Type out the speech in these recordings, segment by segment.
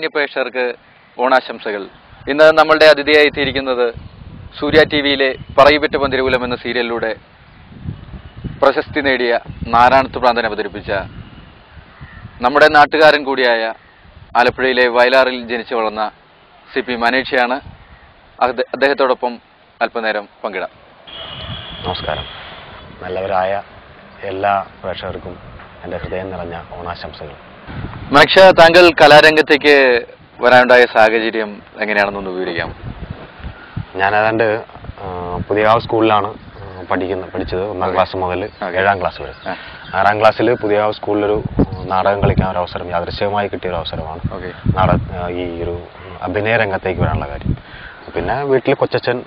പ്രേക്ഷകർക്ക് ഓണാശംസകൾ. ഇന്ന് നമ്മളുടെ അതിഥിയായി എത്തിയിരിക്കുന്നത് സൂര്യ ടിവിയിലെ പറയിപ്പറ്റ പന്തിരുകുലം എന്ന സീരിയലിലൂടെ പ്രശസ്തി നേടിയ നാരായണത്ത് പ്രാന്തൻ അവതരിപ്പിച്ച നമ്മുടെ നാട്ടുകാരൻ കൂടിയായ ആലപ്പുഴയിലെ വയലാറിൽ ജനിച്ചു വളർന്ന CP മനീഷയാണ്. അദ്ദേഹത്തോടൊപ്പം അല്പനേരം പങ്കിടാം. നമസ്കാരം. നല്ലവരായ എല്ലാ പ്രേക്ഷകർക്കും എൻ്റെ ഹൃദയം നിറഞ്ഞ ഓണാശംസകൾ. മനീഷ, താങ്കൾ കലാരംഗത്തേക്ക് വരാനുണ്ടായ സാഹചര്യം എങ്ങനെയാണെന്നൊന്ന് വിവരിക്കാം. ഞാൻ ഏതാണ്ട് പുതിയകാവ് സ്കൂളിലാണ് പഠിച്ചത്. 1ാം ക്ലാസ് മുതൽ 7ാം ക്ലാസ് വരെ. 6ാം ക്ലാസ്സിൽ പുതിയകാവ് സ്കൂളിലൊരു നാടകം കളിക്കാൻ ഒരു അവസരം യാദൃശ്ചികമായി കിട്ടിയൊരു അവസരമാണ് ഈ ഒരു അഭിനയ രംഗത്തേക്ക് വരാനുള്ള കാര്യം. പിന്നെ വീട്ടിൽ കൊച്ചച്ഛൻ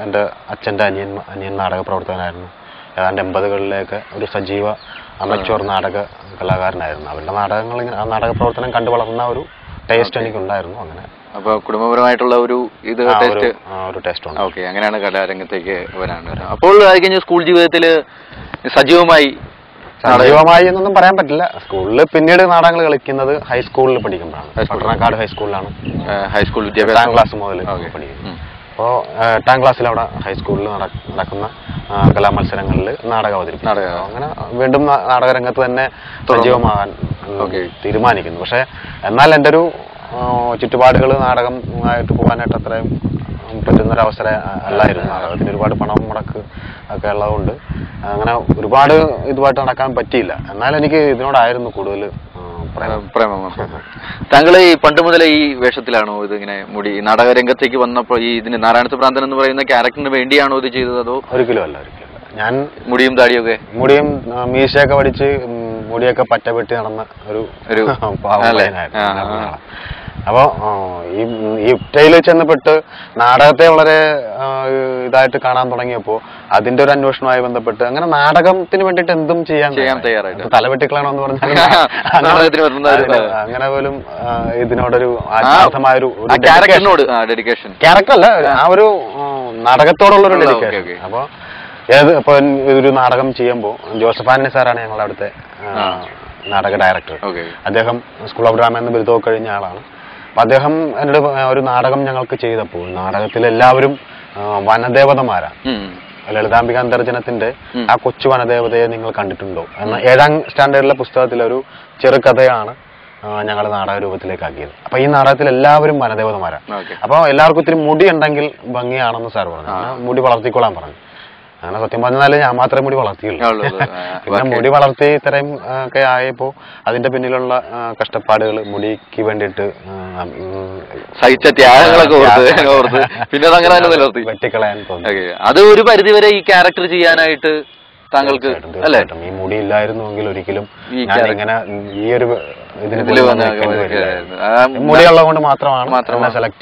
എൻ്റെ അച്ഛൻ്റെ അനിയൻ നാടക പ്രവർത്തകനായിരുന്നു. ഏതാണ്ട് 80കളിലേക്ക് ഒരു സജീവ അമച്വർ നാടക കലാകാരനായിരുന്നു. അവരുടെ നാടകങ്ങൾ ആ നാടക പ്രവർത്തനം കണ്ടു വളർന്ന ഒരു ടേസ്റ്റ് എനിക്കുണ്ടായിരുന്നു. അങ്ങനെ അപ്പോൾ കുടുംബപരമായിട്ടുള്ള ഒരു ടേസ്റ്റ് ഉണ്ട്. ഓക്കെ, അങ്ങനെയാണ് കലാരംഗത്തേക്ക് വരാനുള്ളത്. അപ്പോൾ അത് കഴിഞ്ഞ് സ്കൂൾ ജീവിതത്തിൽ സജീവമായി എന്നൊന്നും പറയാൻ പറ്റില്ല. സ്കൂളിൽ പിന്നീട് നാടകങ്ങൾ കളിക്കുന്നത് ഹൈസ്കൂളിൽ പഠിക്കുമ്പോഴാണ്. പട്ടണക്കാട് ഹൈസ്കൂളിലാണ് ഹൈസ്കൂൾ വിദ്യാഭ്യാസം 8ാം ക്ലാസ് മുതൽ പഠിക്കുന്നത്. അപ്പോൾ 8ാം ക്ലാസ്സിൽ അവിടെ ഹൈസ്കൂളിൽ നടക്കുന്ന കലാമത്സരങ്ങളിൽ നാടകം അവതരിപ്പിക്കും. അങ്ങനെ വീണ്ടും നാടകരംഗത്ത് തന്നെ സജീവമാകാൻ തീരുമാനിക്കുന്നു. പക്ഷെ എന്നാൽ എൻ്റെ ഒരു ചുറ്റുപാടുകൾ നാടകമായിട്ട് പോകാനായിട്ട് അത്രയും പറ്റുന്നൊരവസരം അല്ലായിരുന്നു. നാടകത്തിന് ഒരുപാട് പണം മുടക്ക് ഒക്കെ ഉള്ളതുകൊണ്ട് അങ്ങനെ ഒരുപാട് ഇതുമായിട്ട് നടക്കാൻ പറ്റിയില്ല. എന്നാൽ എനിക്ക് ഇതിനോടായിരുന്നു കൂടുതൽ പ്രേമം. താങ്കൾ ഈ പണ്ട് മുതലേ ഈ വേഷത്തിലാണോ ഇതിങ്ങനെ നാടകരംഗത്തേക്ക് വന്നപ്പോൾ ഈ ഇതിന് നാരായണത്ത് പ്രാന്തൻ എന്ന് പറയുന്ന ക്യാരക്ടറിന് വേണ്ടിയാണോ ഇത് ചെയ്തത്? അതോ ഒരിക്കലും അല്ല. ഞാൻ മുടിയും താടിയൊക്കെ മീശയൊക്കെ പഠിച്ച് മുടിയൊക്കെ പറ്റപെട്ടി നടന്ന ഒരു അപ്പോ ഈ ഇപ്റ്റയിൽ ചെന്നപ്പെട്ട് നാടകത്തെ വളരെ ഇതായിട്ട് കാണാൻ തുടങ്ങിയപ്പോൾ അതിന്റെ ഒരു അന്വേഷണവുമായി ബന്ധപ്പെട്ട് അങ്ങനെ നാടകത്തിന് വേണ്ടിയിട്ട് എന്തും ചെയ്യാൻ തയ്യാറായിട്ട് തലവെട്ടിക്കളാണോ എന്ന് പറഞ്ഞാൽ അങ്ങനെ പോലും ഇതിനോടൊരു ആത്മാർത്ഥമായൊരു ക്യാരക്ടർ അല്ല, ആ ഒരു നാടകത്തോടുള്ള ഒരു ഡെഡിക്കേഷൻ. അപ്പൊ ഇപ്പൊ ഒരു നാടകം ചെയ്യുമ്പോൾ ജോസഫ് ആന്റണി സാറാണ് ഞങ്ങളുടെ അവിടുത്തെ നാടക ഡയറക്ടർ. അദ്ദേഹം സ്കൂൾ ഓഫ് ഡ്രാമ എന്ന ബിരുദമൊക്കെ കഴിഞ്ഞ ആളാണ്. അപ്പൊ അദ്ദേഹം എന്നോട് ഒരു നാടകം ഞങ്ങൾക്ക് ചെയ്തപ്പോൾ നാടകത്തിൽ എല്ലാവരും വനദേവതമാരാണ്. ലളിതാംബിക അന്തർജനത്തിന്റെ ആ കൊച്ചു വനദേവതയെ നിങ്ങൾ കണ്ടിട്ടുണ്ടോ എന്ന 7ാം സ്റ്റാൻഡേർഡിലെ പുസ്തകത്തിലൊരു ചെറുകഥയാണ് ഞങ്ങൾ നാടക രൂപത്തിലേക്ക് ആക്കിയത്. അപ്പൊ ഈ നാടകത്തിൽ എല്ലാവരും വനദേവതമാരാണ്. അപ്പൊ എല്ലാവർക്കും ഇത്തിരി മുടി ഉണ്ടെങ്കിൽ ഭംഗിയാണെന്ന് സാർ പറഞ്ഞു. മുടി വളർത്തിക്കൊള്ളാൻ പറഞ്ഞു. അങ്ങനെ സത്യം പറഞ്ഞാല് ഞാൻ മാത്രമേ മുടി വളർത്തിയുള്ളൂ. പിന്നെ മുടി വളർത്തി ഇത്രയും ഒക്കെ ആയപ്പോ അതിന്റെ പിന്നിലുള്ള കഷ്ടപ്പാടുകൾ മുടിക്ക് വേണ്ടിയിട്ട് സഹിച്ച ത്യാഗങ്ങളൊക്കെ വെട്ടിക്കളയാൻ തോന്നി. അത് ഒരു പരിധിവരെ ഈ ക്യാരക്ടർ ചെയ്യാനായിട്ട് താങ്കൾക്ക് ഈ മുടി ഇല്ലായിരുന്നുവെങ്കിൽ ഒരിക്കലും ഇങ്ങനെ ഈ ഒരു മുടിയുള്ളത് കൊണ്ട് മാത്രമാണ് സെലക്ട്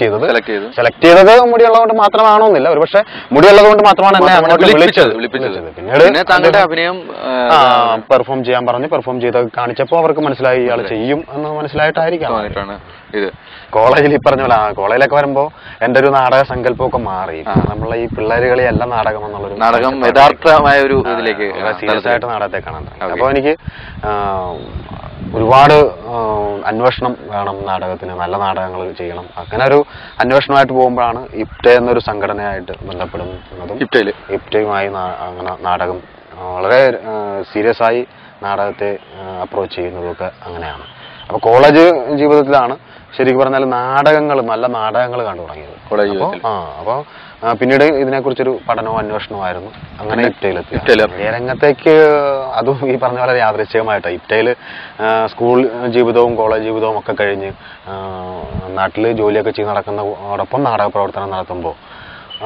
ചെയ്തത് മുടിയുള്ളത് മാത്രമാണോന്നില്ല. ഒരു പക്ഷെ മുടിയുള്ളത് കൊണ്ട് മാത്രമാണ് എന്നെ അങ്ങോട്ട് വിളിച്ചത്. പിന്നീട് താങ്കളുടെ അഭിനയം പെർഫോം ചെയ്യാൻ പറഞ്ഞ് പെർഫോം ചെയ്ത് കാണിച്ചപ്പോൾ അവർക്ക് മനസ്സിലായി ഇയാൾ ചെയ്യും എന്ന് മനസ്സിലായിട്ടായിരിക്കാം. കോളേജിൽ ഈ പറഞ്ഞ പോലെ കോളേജിലൊക്കെ വരുമ്പോ എന്റെ ഒരു നാടക സങ്കല്പമൊക്കെ മാറി. നമ്മളെ ഈ പിള്ളേരുകളി എല്ലാം നാടകം എന്നുള്ളൊരു നാടകം യഥാർത്ഥമായ ഒരു ഇതിലേക്ക് സീരിയസ് ആയിട്ട് നാടകത്തെ കാണാൻ. അപ്പൊ എനിക്ക് ഒരുപാട് അന്വേഷണം വേണം നാടകത്തിന്, നല്ല നാടകങ്ങൾ ചെയ്യണം. അങ്ങനെ ഒരു അന്വേഷണമായിട്ട് പോകുമ്പോഴാണ് ഇപ്റ്റ എന്നൊരു സംഘടനയായിട്ട് ബന്ധപ്പെടുന്നതും ഇപ്റ്റയുമായി അങ്ങനെ നാടകം വളരെ സീരിയസ് ആയി നാടകത്തെ അപ്രോച്ച് ചെയ്യുന്നതൊക്കെ അങ്ങനെയാണ്. അപ്പൊ കോളേജ് ജീവിതത്തിലാണ് ശരിക്കും പറഞ്ഞാൽ നല്ല നാടകങ്ങൾ കണ്ടു തുടങ്ങിയത്. അപ്പൊ പിന്നീട് ഇതിനെക്കുറിച്ചൊരു പഠനവും അന്വേഷണവുമായിരുന്നു. അങ്ങനെ ഇപ്റ്റയിലെത്തി. രംഗത്തേക്ക് അതും ഈ പറഞ്ഞ പോലെ യാദൃശ്ചികമായിട്ട് ഇപ്റ്റയിൽ സ്കൂൾ ജീവിതവും കോളേജ് ജീവിതവും ഒക്കെ കഴിഞ്ഞ് നാട്ടിൽ ജോലിയൊക്കെ ചെയ്ത് നടക്കുന്നതോടൊപ്പം നാടക പ്രവർത്തനം നടത്തുമ്പോൾ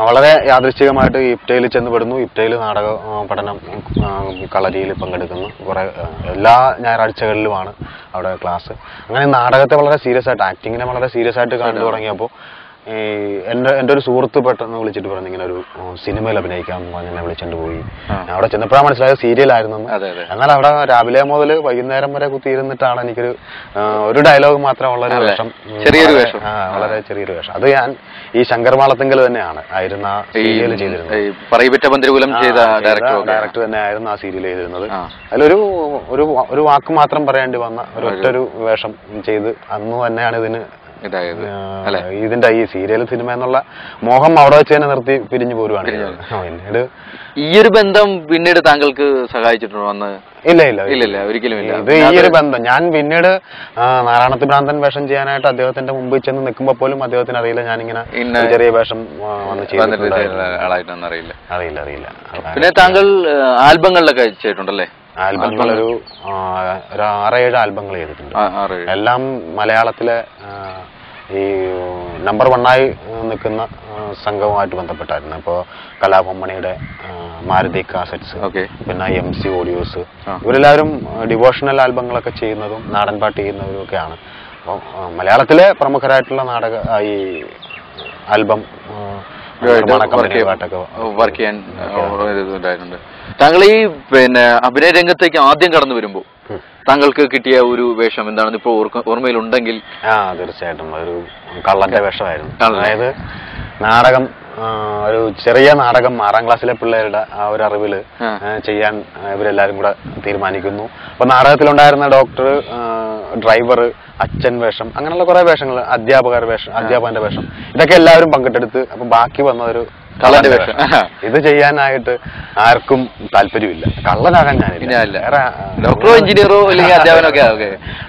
വളരെ യാദൃശ്ചികമായിട്ട് ഇപ്റ്റയിൽ ചെന്നുപെടുന്നു. ഇപ്റ്റയിൽ നാടക പഠനം കളരിയിൽ പങ്കെടുക്കുന്നു. കുറെ എല്ലാ ഞായറാഴ്ചകളിലുമാണ് അവിടെ ക്ലാസ്. അങ്ങനെ നാടകത്തെ വളരെ സീരിയസ് ആയിട്ട്, ആക്ടിങ്ങിനെ വളരെ സീരിയസ് ആയിട്ട് കണ്ടു തുടങ്ങിയപ്പോൾ എൻ്റെ ഒരു സുഹൃത്ത് പെട്ടെന്ന് വിളിച്ചിട്ട് പറഞ്ഞു ഇങ്ങനെ ഒരു സിനിമയിൽ അഭിനയിക്കാൻ എന്നെ വിളിച്ചിട്ട് പോയി. അവിടെ ചെന്നപ്പോഴാണ് മനസ്സിലായത് സീരിയലായിരുന്നു. എന്നാൽ അവിടെ രാവിലെ മുതൽ വൈകുന്നേരം വരെ കുത്തിയിരുന്നിട്ടാണ് എനിക്കൊരു ഒരു ഡയലോഗ് മാത്രമുള്ള ഒരു വേഷം, വളരെ ചെറിയൊരു വേഷം. അത് ഞാൻ ഈ ശങ്കർ മാളത്തിങ്കൽ തന്നെയാണ് ആയിരുന്നു ആ സീരിയൽ ചെയ്തിരുന്നത്. ഡയറക്ടർ തന്നെ ആയിരുന്നു ആ സീരിയൽ ചെയ്തിരുന്നത്. അതിലൊരു ഒരു വാക്ക് മാത്രം പറയേണ്ടി വന്ന ഒരൊറ്റൊരു വേഷം ചെയ്ത് അന്ന് തന്നെയാണ് ഇതിന്റെ ഈ സീരിയൽ സിനിമ എന്നുള്ള മോഹം അവിടെ വെച്ച് തന്നെ നിർത്തി പിരിഞ്ഞു പോരുവാണ്. പിന്നീട് ഈ ഒരു ബന്ധം പിന്നീട് താങ്കൾക്ക് സഹായിച്ചിട്ടുണ്ടോ അന്ന്? ഇല്ല ഒരിക്കലും ഇല്ല. ഇത് ഈ ഒരു ബന്ധം ഞാൻ പിന്നീട് നാരായണത്ത് ഭ്രാന്തൻ വേഷം ചെയ്യാനായിട്ട് അദ്ദേഹത്തിന്റെ മുമ്പിൽ ചെന്ന് നിൽക്കുമ്പോൾ പോലും അദ്ദേഹത്തിന് അറിയില്ല ഞാനിങ്ങനെ ചെറിയ വേഷം വന്ന് അറിയില്ല. പിന്നെ താങ്കൾ ആൽബങ്ങളിലൊക്കെ ചെയ്തിട്ടുണ്ടല്ലേ? ആൽബങ്ങൾ ഒരു 6-7 ആൽബങ്ങൾ ചെയ്തിട്ടുണ്ട്. എല്ലാം മലയാളത്തിലെ ഈ നമ്പർ 1 നിൽക്കുന്ന സംഘവുമായിട്ട് ബന്ധപ്പെട്ടായിരുന്നു. ഇപ്പോൾ കലാഭവൻ മാരുതി കാസറ്റ്സ്, പിന്നെ MC ഓഡിയോസ്, ഇവരെല്ലാവരും ഡിവോഷണൽ ആൽബങ്ങളൊക്കെ ചെയ്യുന്നതും നാടൻ പാട്ട് ചെയ്യുന്നവരും ഒക്കെയാണ്. അപ്പോൾ മലയാളത്തിലെ പ്രമുഖരായിട്ടുള്ള ഈ ആൽബം വർക്ക് ചെയ്യാൻ ഉണ്ടായിട്ടുണ്ട്. താങ്കൾ ഈ പിന്നെ അഭിനയ രംഗത്തേക്ക് ആദ്യം കടന്നു വരുമ്പോൾ താങ്കൾക്ക് കിട്ടിയ ഒരു വേഷം എന്താണെന്ന് ഇപ്പോൾ ഓർമ്മയിലുണ്ടെങ്കിൽ? തീർച്ചയായിട്ടും ഒരു കള്ളന്റെ വേഷമായിരുന്നു. അതായത് നാടകം, ഒരു ചെറിയ നാടകം 6ാം ക്ലാസ്സിലെ പിള്ളേരുടെ ആ ഒരു അറിവില് ചെയ്യാൻ ഇവരെല്ലാരും കൂടെ തീരുമാനിക്കുന്നു. അപ്പൊ നാടകത്തിലുണ്ടായിരുന്ന ഡോക്ടർ, ഡ്രൈവർ, അച്ഛൻ വേഷം, അങ്ങനെയുള്ള കുറെ വേഷങ്ങൾ, അധ്യാപകന്റെ വേഷം, ഇതൊക്കെ എല്ലാവരും പങ്കിട്ടെടുത്ത് അപ്പൊ ബാക്കി വന്നതൊരു കള്ളന്റെ വേഷം. ഇത് ചെയ്യാനായിട്ട് ആർക്കും താല്പര്യമില്ല. കള്ളനാകാൻ ഞാനില്ല, ഡോക്ടറോ എഞ്ചിനീയറോ അല്ലെങ്കിൽ അധ്യാപനമൊക്കെ.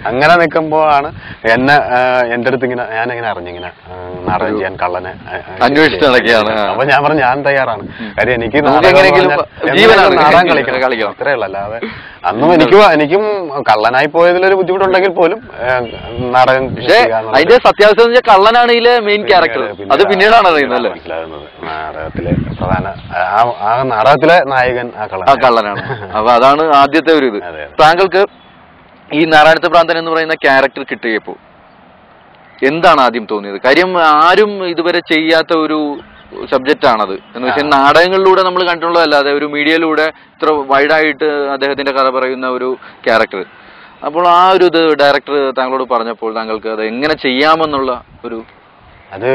അങ്ങനെ നിൽക്കുമ്പോഴാണ് എന്റെ അടുത്ത് ഞാനിങ്ങനെ അറിഞ്ഞിങ്ങനെ നാടകം ചെയ്യാൻ കള്ളനെ അന്വേഷിച്ച് നടക്കുകയാണ്. അപ്പൊ ഞാൻ പറഞ്ഞു ഞാൻ തയ്യാറാണ്. കാര്യം എനിക്ക് നാടകം കളിക്കണം, അത്രേ ഉള്ളൂ. അല്ലാതെ അന്നും എനിക്കും കള്ളനായി പോയതിലൊരു ബുദ്ധിമുട്ടുണ്ടെങ്കിൽ പോലും നാടകം. അതിന്റെ സത്യാവസ്ഥ കള്ളനാണ് ഇതിലെ മെയിൻ ക്യാരക്ടർ. അത് പിന്നീടാണ് അറിയുന്നത്, മനസ്സിലാകുന്നത്. നാടകത്തിലെ ആ നാടകത്തിലെ നായകൻ ആ കള്ളനാണ്. അപ്പൊ അതാണ് ആദ്യത്തെ ഒരു ഇത്. താങ്കൾക്ക് ഈ നാരായണത്ത് ഭ്രാന്തൻ എന്ന് പറയുന്ന ക്യാരക്ടർ കിട്ടിയപ്പോ എന്താണ് ആദ്യം തോന്നിയത്? കാര്യം ആരും ഇതുവരെ ചെയ്യാത്ത ഒരു സബ്ജക്റ്റ് ആണത്. എന്ന് വെച്ചാൽ നാടകങ്ങളിലൂടെ നമ്മൾ കണ്ടിട്ടുള്ളതല്ലാതെ ഒരു മീഡിയയിലൂടെ ഇത്ര വൈഡായിട്ട് അദ്ദേഹത്തിന്റെ കഥ പറയുന്ന ഒരു ക്യാരക്ടർ. അപ്പോൾ ആ ഒരു ഇത് ഡയറക്ടർ താങ്കളോട് പറഞ്ഞപ്പോൾ താങ്കൾക്ക് അത് എങ്ങനെ ചെയ്യാമെന്നുള്ള ഒരു അത്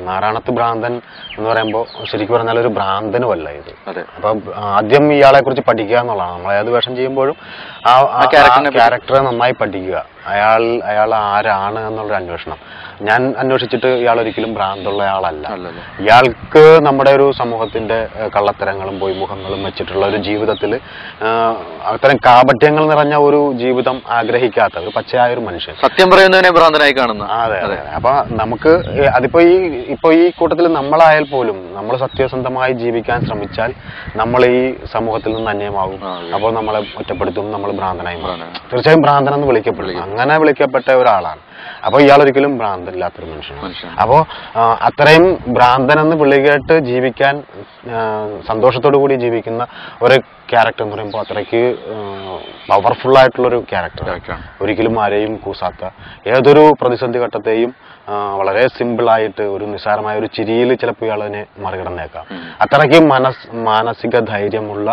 നാരായണത്ത് ഭ്രാന്തൻ എന്ന് പറയുമ്പോൾ ശരിക്കും പറഞ്ഞാൽ ഒരു ഭ്രാന്തനുമല്ല ഇത്. അപ്പം ആദ്യം ഇയാളെ കുറിച്ച് പഠിക്കുക എന്നുള്ളതാണ്. നമ്മൾ ഏത് വേഷം ചെയ്യുമ്പോഴും ആ ക്യാരക്ടറെ നന്നായി പഠിക്കുക. അയാൾ ആരാണ് എന്നുള്ളൊരു അന്വേഷണം. ഞാൻ അന്വേഷിച്ചിട്ട് ഇയാൾ ഒരിക്കലും ഭ്രാന്തുള്ള ആളല്ല. ഇയാൾക്ക് നമ്മുടെ ഒരു സമൂഹത്തിന്റെ കള്ളത്തരങ്ങളും പൊയ്മുഖങ്ങളും വെച്ചിട്ടുള്ള ഒരു ജീവിതത്തിൽ അത്തരം കാപട്യങ്ങൾ നിറഞ്ഞ ഒരു ജീവിതം ആഗ്രഹിക്കാത്ത ഒരു പച്ചയായ ഒരു മനുഷ്യൻ, സത്യം പറയുന്നതിനെ ഭ്രാന്തനായി കാണുന്നു. അതെ. അപ്പൊ നമുക്ക് ഇപ്പൊ ഈ കൂട്ടത്തിൽ നമ്മളായാൽ പോലും നമ്മൾ സത്യസന്ധമായി ജീവിക്കാൻ ശ്രമിച്ചാൽ നമ്മൾ ഈ സമൂഹത്തിൽ നിന്ന് അന്യമാകും. അപ്പോൾ നമ്മളെ ഒറ്റപ്പെടുത്തും, നമ്മൾ ഭ്രാന്തനായി മാറും. തീർച്ചയായും ഭ്രാന്തനെന്ന് വിളിക്കപ്പെടും. അങ്ങനെ വിളിക്കപ്പെട്ട ഒരാളാണ്. അപ്പൊ ഇയാൾ ഒരിക്കലും ഭ്രാന്തനില്ലാത്തൊരു മനുഷ്യനാണ്. അപ്പോ അത്രയും ഭ്രാന്തനെന്ന് വിളികേട്ട് ജീവിക്കാൻ സന്തോഷത്തോടു കൂടി ജീവിക്കുന്ന ഒരു ക്യാരക്ടർ എന്ന് പറയുമ്പോൾ അത്രയ്ക്ക് പവർഫുൾ ആയിട്ടുള്ളൊരു ക്യാരക്ടറാണ്. ഒരിക്കലും ആരെയും കൂസാത്ത, ഏതൊരു പ്രതിസന്ധി ഘട്ടത്തെയും വളരെ സിമ്പിളായിട്ട് ഒരു നിസ്സാരമായ ഒരു ചിരിയിൽ ചിലപ്പോൾ ഇയാളതിനെ മറികടന്നേക്കാം. അത്രയ്ക്ക് മാനസിക ധൈര്യമുള്ള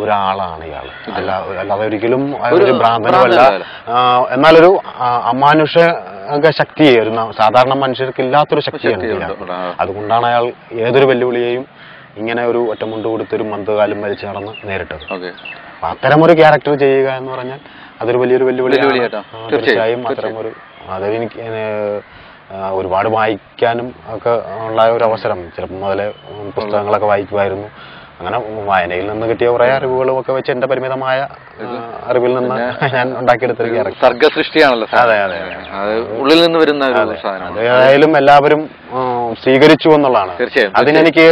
ഒരാളാണ് ഇയാൾ. അല്ലാതെ ഒരിക്കലും ഒരു ഭ്രാന്തനുമല്ല. എന്നാലൊരു അമാനുഷ ശക്തിയെ, ഒരു സാധാരണ മനുഷ്യർക്ക് ഇല്ലാത്തൊരു ശക്തിയാണ്. അതുകൊണ്ടാണ് അയാൾ ഏതൊരു വെല്ലുവിളിയെയും ഇങ്ങനെ ഒരു ഒറ്റമുണ്ട് കൊടുത്തൊരു മന്ദകാലം വലിച്ചു നടന്ന് നേരിട്ടത്. അപ്പൊ അത്തരമൊരു ക്യാരക്ടർ ചെയ്യുക എന്ന് പറഞ്ഞാൽ അതൊരു വലിയൊരു വെല്ലുവിളിയാണ്. തീർച്ചയായും അത്തരമൊരു അതെനിക്ക് ഒരുപാട് വായിക്കാനും ഒക്കെ ഉള്ള ഒരു അവസരം. ചെറുപ്പം മുതലേ പുസ്തകങ്ങളൊക്കെ വായിക്കുമായിരുന്നു. അങ്ങനെ വായനയിൽ നിന്ന് കിട്ടിയ കുറെ അറിവുകളും ഒക്കെ വെച്ച് എന്റെ പരിമിതമായ അറിവിൽ നിന്ന് ഞാൻ ഉണ്ടാക്കിയെടുത്തൊരു ക്യാരക്ടർ. സർഗസൃഷ്ടിയാണല്ലോ. അതെ, ഉള്ളിൽ നിന്ന് വരുന്ന ഏതായാലും എല്ലാവരും സ്വീകരിച്ചു എന്നുള്ളതാണ്. അതിനെനിക്ക്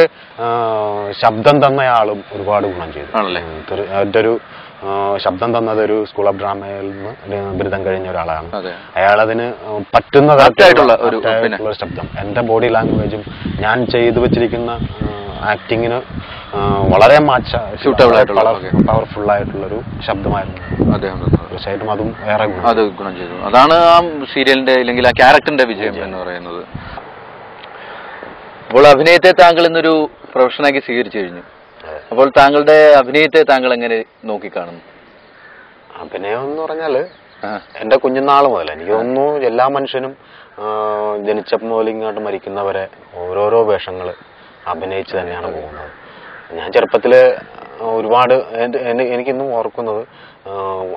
ശബ്ദം തന്നയാളും ഒരുപാട് ഗുണം ചെയ്തു. എന്റെ ഒരു ശബ്ദം തന്നത് ഒരു സ്കൂൾ ഓഫ് ഡ്രാമയിൽ നിന്ന് ബിരുദം കഴിഞ്ഞ ഒരാളാണ്. അയാളതിന് പറ്റുന്ന തരത്തിലുള്ള ഒരു ശബ്ദം, എന്റെ ബോഡി ലാംഗ്വേജും ഞാൻ ചെയ്തു വെച്ചിരിക്കുന്ന ആക്ടിങ്ങിന് വളരെ പവർഫുൾ ആയിട്ടുള്ളൊരു ശബ്ദമായിരുന്നു അദ്ദേഹം. തീർച്ചയായിട്ടും അതും ഏറെ ഗുണം ചെയ്തു. അതാണ് ആ സീരിയലിന്റെ അല്ലെങ്കിൽ ആ ക്യാരക്ടറിന്റെ വിജയം എന്ന് പറയുന്നത്. അപ്പോൾ അഭിനയത്തെ താങ്കൾ ഇന്നൊരു പ്രൊഫഷനാക്കി സ്വീകരിച്ചു കഴിഞ്ഞു. അപ്പോൾ താങ്കളുടെ അഭിനയത്തെ താങ്കൾ എങ്ങനെ നോക്കിക്കാണുന്നു? അഭിനയം എന്ന് പറഞ്ഞാല് എന്റെ കുഞ്ഞുനാള് മുതൽ എനിക്ക് തോന്നുന്നു എല്ലാ മനുഷ്യനും ജനിച്ചപ്പോൾ മുതൽ ഇങ്ങോട്ട് മരിക്കുന്നവരെ ഓരോരോ വേഷങ്ങൾ അഭിനയിച്ച് തന്നെയാണ് പോകുന്നത്. ഞാൻ ചെറുപ്പത്തില് ഒരുപാട് എനിക്കിന്നും ഓർക്കുന്നത്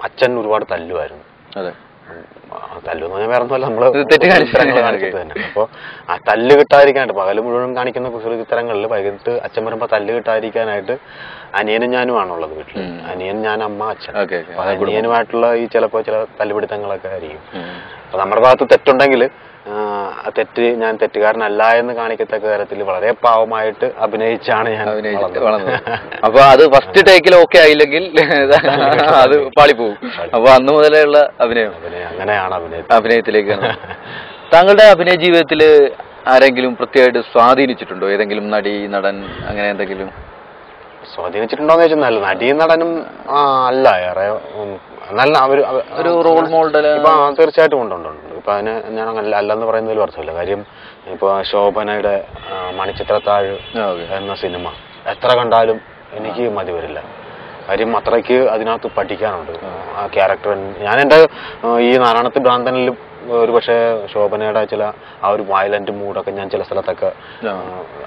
അച്ഛൻ ഒരുപാട് തല്ലുമായിരുന്നു. അതെ, തല്ലെന്ന് പറഞ്ഞാൽ വേറെ ഒന്നുമല്ല, നമ്മള് ചിത്രങ്ങൾ കാണിച്ചിട്ട് തന്നെ. അപ്പൊ ആ തല്ല് കിട്ടാതിരിക്കാനായിട്ട് പകല് മുഴുവൻ കാണിക്കുന്ന കുസൃതി ചിത്രങ്ങളിൽ വൈകിട്ട് അച്ഛൻ വരുമ്പോ തല്ല് കിട്ടാതിരിക്കാനായിട്ട് അനിയനും ഞാനുമാണുള്ളത് വീട്ടിൽ. അനിയൻ, ഞാൻ, അമ്മ, അച്ഛൻ. അനിയനുമായിട്ടുള്ള ഈ ചിലപ്പോ ചില തല്ലുപിടുത്തങ്ങളൊക്കെ ആയിരിക്കും. അപ്പൊ നമ്മുടെ ഭാഗത്ത് തെറ്റുണ്ടെങ്കിൽ ഞാൻ തെറ്റുകാരനല്ല എന്ന് കാണിക്കത്തക്ക തരത്തിൽ വളരെ പാവമായിട്ട് അഭിനയിച്ചാണ് ഞാൻ വളർന്നത്. അപ്പൊ അത് ഫസ്റ്റ് ടേക്കിൽ ഓക്കെ ആയില്ലെങ്കിൽ അത് പാളിപ്പോവും. അപ്പൊ അന്ന് മുതലേ ഉള്ള അഭിനയം അങ്ങനെയാണ് അഭിനയത്തിലേക്കാണ്. താങ്കളുടെ അഭിനയ ജീവിതത്തില് ആരെങ്കിലും പ്രത്യേകമായിട്ട് സ്വാധീനിച്ചിട്ടുണ്ടോ? ഏതെങ്കിലും നടി, നടൻ, അങ്ങനെ എന്തെങ്കിലും സ്വാധീനിച്ചിട്ടുണ്ടോന്ന് ചോദിച്ചാൽ നടീ നടനും അല്ല, ഏറെ നല്ല ഒരു റോൾ മോഡൽ ഇപ്പൊ തീർച്ചയായിട്ടും ഉണ്ട്. ഇപ്പൊ അതിന് ഞാൻ അല്ലെന്ന് പറയുന്നതിൽ അർത്ഥമില്ല. കാര്യം ഇപ്പൊ ശോഭനയുടെ മണിച്ചിത്രത്താഴ് എന്ന സിനിമ എത്ര കണ്ടാലും എനിക്ക് മതി വരില്ല. കാര്യം അത്രയ്ക്ക് അതിനകത്ത് പഠിക്കാനുണ്ട്. ആ ക്യാരക്ടർ ഞാൻ എൻ്റെ ഈ നാരായണത്ത് ഭ്രാന്തനിലും ഒരു പക്ഷേ ശോഭനയുടെ ചില ആ ഒരു വയലന്റ് മൂഡൊക്കെ ഞാൻ ചില സ്ഥലത്തൊക്കെ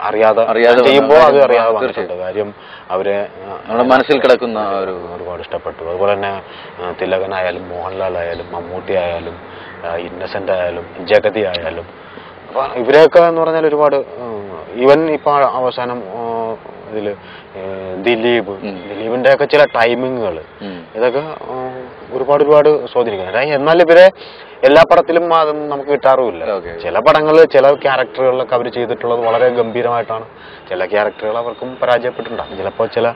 അറിയാതെ ചെയ്യുമ്പോൾ അത് അറിയാതെ വന്നിട്ടുണ്ട്. കാര്യം അവരെ നമ്മുടെ മനസ്സിൽ കിടക്കുന്ന ഒരുപാട് ഇഷ്ടപ്പെട്ടു. അതുപോലെ തന്നെ തിലകനായാലും മോഹൻലാൽ ആയാലും മമ്മൂട്ടി ആയാലും ഇന്നസെന്റ് ആയാലും ജഗതി ആയാലും അപ്പൊ ഇവരെയൊക്കെ എന്ന് പറഞ്ഞാൽ ഒരുപാട് ഈവൻ ഇപ്പൊ അവസാനം ഇതില് ദിലീപിന്റെ ഒക്കെ ചില ടൈമിങ്ങുകൾ ഇതൊക്കെ ഒരുപാട് സ്വാധീനിക്കുന്നുണ്ട്. എന്നാൽ ഇവരെ എല്ലാ പടത്തിലും അതൊന്നും നമുക്ക് കിട്ടാറുമില്ല. ചില പടങ്ങളിൽ ചില ക്യാരക്ടറുകളിലൊക്കെ അവർ ചെയ്തിട്ടുള്ളത് വളരെ ഗംഭീരമായിട്ടാണ്. ചില ക്യാരക്ടറുകൾ അവർക്കും പരാജയപ്പെട്ടിട്ടുണ്ടാകും. ചിലപ്പോൾ ചില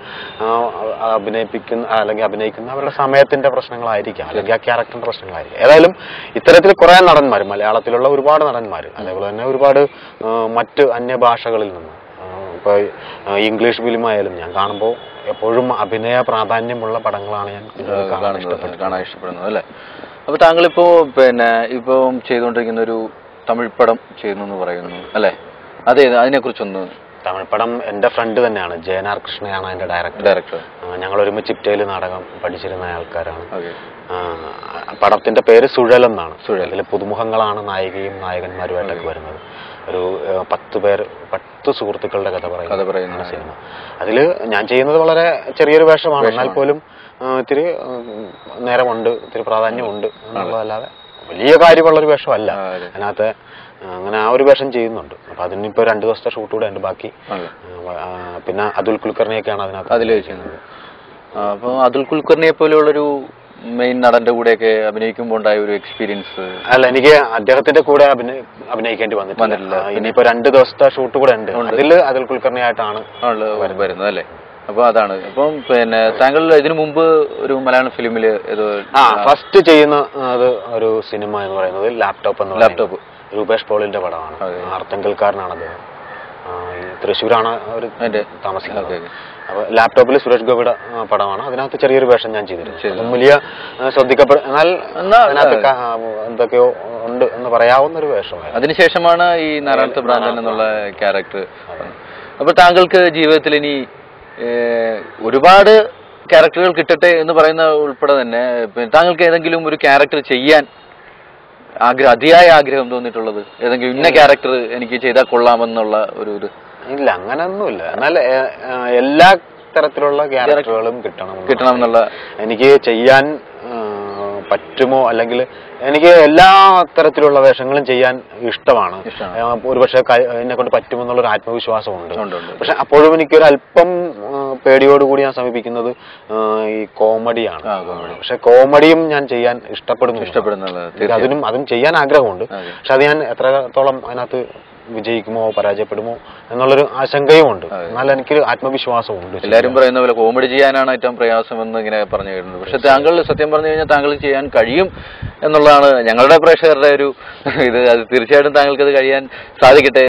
അഭിനയിക്കുന്ന അവരുടെ സമയത്തിന്റെ പ്രശ്നങ്ങളായിരിക്കാം, അല്ലെങ്കിൽ ആ ക്യാരക്ടറിന്റെ പ്രശ്നങ്ങളായിരിക്കും. ഏതായാലും ഇത്തരത്തിൽ കുറെ നടന്മാർ, മലയാളത്തിലുള്ള ഒരുപാട് നടന്മാർ, അതേപോലെ തന്നെ ഒരുപാട് മറ്റ് അന്യഭാഷകളിൽ നിന്ന്, ഇപ്പൊ ഇംഗ്ലീഷ് ഫിലിമായാലും ഞാൻ കാണുമ്പോൾ എപ്പോഴും അഭിനയ പ്രാധാന്യമുള്ള പടങ്ങളാണ് ഞാൻ കാണാൻ ഇഷ്ടപ്പെടുന്നത് അല്ലേ? അപ്പൊ താങ്കളിപ്പോ ഇപ്പൊ ചെയ്തുകൊണ്ടിരിക്കുന്ന ഒരു തമിഴ് പടം ചെയ്യുന്നു എന്ന് പറയുന്നു അല്ലെ? അതെ, അതിനെ കുറിച്ചൊന്ന്. തമിഴ് പടം എന്റെ ഫ്രണ്ട് തന്നെയാണ്, ജയനാർ കൃഷ്ണയാണ് അതിന്റെ ഡയറക്ടർ. ഞങ്ങൾ ഒരുമിച്ച് ചിപ്റ്റയിൽ നാടകം പഠിച്ചിരുന്ന ആൾക്കാരാണ്. പടത്തിന്റെ പേര് സുഴൽ എന്നാണ്. സുഴലിൽ പുതുമുഖങ്ങളാണ് നായികയും നായകന്മാരുമായിട്ടൊക്കെ വരുന്നത്. ഒരു 10 സുഹൃത്തുക്കളുടെ കഥ പറയുന്ന സിനിമ. അതില് ഞാൻ ചെയ്യുന്നത് വളരെ ചെറിയൊരു വേഷമാണ്, എന്നാൽ പോലും ഇത്തിരി നേരമുണ്ട്, ഇത്തിരി പ്രാധാന്യമുണ്ട് എന്നുള്ളതല്ലാതെ വലിയ കാര്യമുള്ളൊരു വേഷമല്ല. അതിനകത്ത് അങ്ങനെ ആ ഒരു വേഷം ചെയ്യുന്നുണ്ട്. അപ്പൊ അതിനിപ്പോ 2 ദിവസത്തെ ഷൂട്ട് കൂടെ ഉണ്ട് ബാക്കി. പിന്നെ അതുൽ കുൽക്കർണിയൊക്കെയാണ് അതിൽ ചെയ്യുന്നത്. അപ്പൊ അതുൽ കുൽക്കർണിയെ പോലെയുള്ളൊരു മെയിൻ നടന്റെ കൂടെയൊക്കെ അഭിനയിക്കുമ്പോൾ ഉണ്ടായ ഒരു എക്സ്പീരിയൻസ്? അല്ല, എനിക്ക് അദ്ദേഹത്തിന്റെ കൂടെ അഭിനയിക്കേണ്ടി വന്നിട്ടില്ല. ഇനിയിപ്പോ 2 ദിവസത്തെ ഷൂട്ട് കൂടെ ഉണ്ട്. അതില് അതുൽ കുൽക്കർണി ആയിട്ടാണ് വരുന്നത് അല്ലേ? അപ്പൊ അതാണ്. അപ്പം താങ്കൾ ഇതിനു മുമ്പ് ഒരു മലയാളം ഫിലിമില് ഫസ്റ്റ് ചെയ്യുന്ന ഒരു സിനിമ എന്ന് പറയുന്നത് ലാപ്ടോപ്പ് രൂപേഷ് പോളിന്റെ പടമാണ്. അർത്തങ്കൽക്കാരനാണ് അദ്ദേഹം. തൃശ്ശൂരാണ് അവർ താമസിക്കുന്നത്. അപ്പൊ ലാപ്ടോപ്പിൽ സുരേഷ് ഗോപിയുടെ പടമാണ്. അതിനകത്ത് ചെറിയൊരു വേഷം ഞാൻ ചെയ്തിരുന്നു. വലിയ എന്നാൽ അതിനകത്ത് എന്തൊക്കെയോ ഉണ്ട് എന്ന് പറയാവുന്ന ഒരു വേഷമാണ്. അതിനുശേഷമാണ് ഈ നാരായണത്ത് ഭ്രാന്തൻ എന്നുള്ള ക്യാരക്ടർ. അപ്പൊ താങ്കൾക്ക് ജീവിതത്തിൽ ഇനി ഒരുപാട് ക്യാരക്ടറുകൾ കിട്ടട്ടെ എന്ന് പറയുന്ന ഉൾപ്പെടെ തന്നെ താങ്കൾക്ക് ഏതെങ്കിലും ഒരു ക്യാരക്ടർ ചെയ്യാൻ അതിയായ ആഗ്രഹം തോന്നിയിട്ടുള്ളത്? ഏതെങ്കിലും ഇന്ന ക്യാരക്ടർ എനിക്ക് ചെയ്താൽ കൊള്ളാമെന്നുള്ള ഒരു ഇല്ല, അങ്ങനെയൊന്നുമില്ല. എന്നാൽ എല്ലാ തരത്തിലുള്ള ക്യാരക്ടറുകളും കിട്ടണം എന്നുള്ള എനിക്ക് ചെയ്യാൻ പറ്റുമോ, അല്ലെങ്കിൽ എനിക്ക് എല്ലാ തരത്തിലുള്ള വേഷങ്ങളും ചെയ്യാൻ ഇഷ്ടമാണ്. ഒരുപക്ഷെ എന്നെ കൊണ്ട് പറ്റുമെന്നുള്ളൊരു ആത്മവിശ്വാസമുണ്ട്. പക്ഷെ അപ്പോഴും എനിക്കൊരു അല്പം പേടിയോടുകൂടി ഞാൻ സമീപിക്കുന്നത് ഈ കോമഡിയാണ്. പക്ഷെ കോമഡിയും ഞാൻ ചെയ്യാൻ ഇഷ്ടപ്പെടുന്നു. അതും ചെയ്യാൻ ആഗ്രഹമുണ്ട്. പക്ഷെ അത് ഞാൻ എത്രത്തോളം അതിനകത്ത് വിജയിക്കുമോ പരാജയപ്പെടുമോ എന്നുള്ളൊരു ആശങ്കയും ഉണ്ട്. എന്നാൽ എനിക്കൊരു ആത്മവിശ്വാസമുണ്ട്. എല്ലാവരും പറയുന്ന പോലെ കോമഡി ചെയ്യാനാണ് ഏറ്റവും പ്രയാസമെന്ന് ഇങ്ങനെ പറഞ്ഞു കേട്ടിട്ടുണ്ട്. പക്ഷെ താങ്കൾ സത്യം പറഞ്ഞു കഴിഞ്ഞാൽ താങ്കൾ ചെയ്യാൻ കഴിയും എന്നുള്ളതാണ് ഞങ്ങളുടെ പ്രേക്ഷകരുടെ ഒരു ഇത്. അത് തീർച്ചയായിട്ടും താങ്കൾക്ക് അത് കഴിയാൻ സാധിക്കട്ടെ.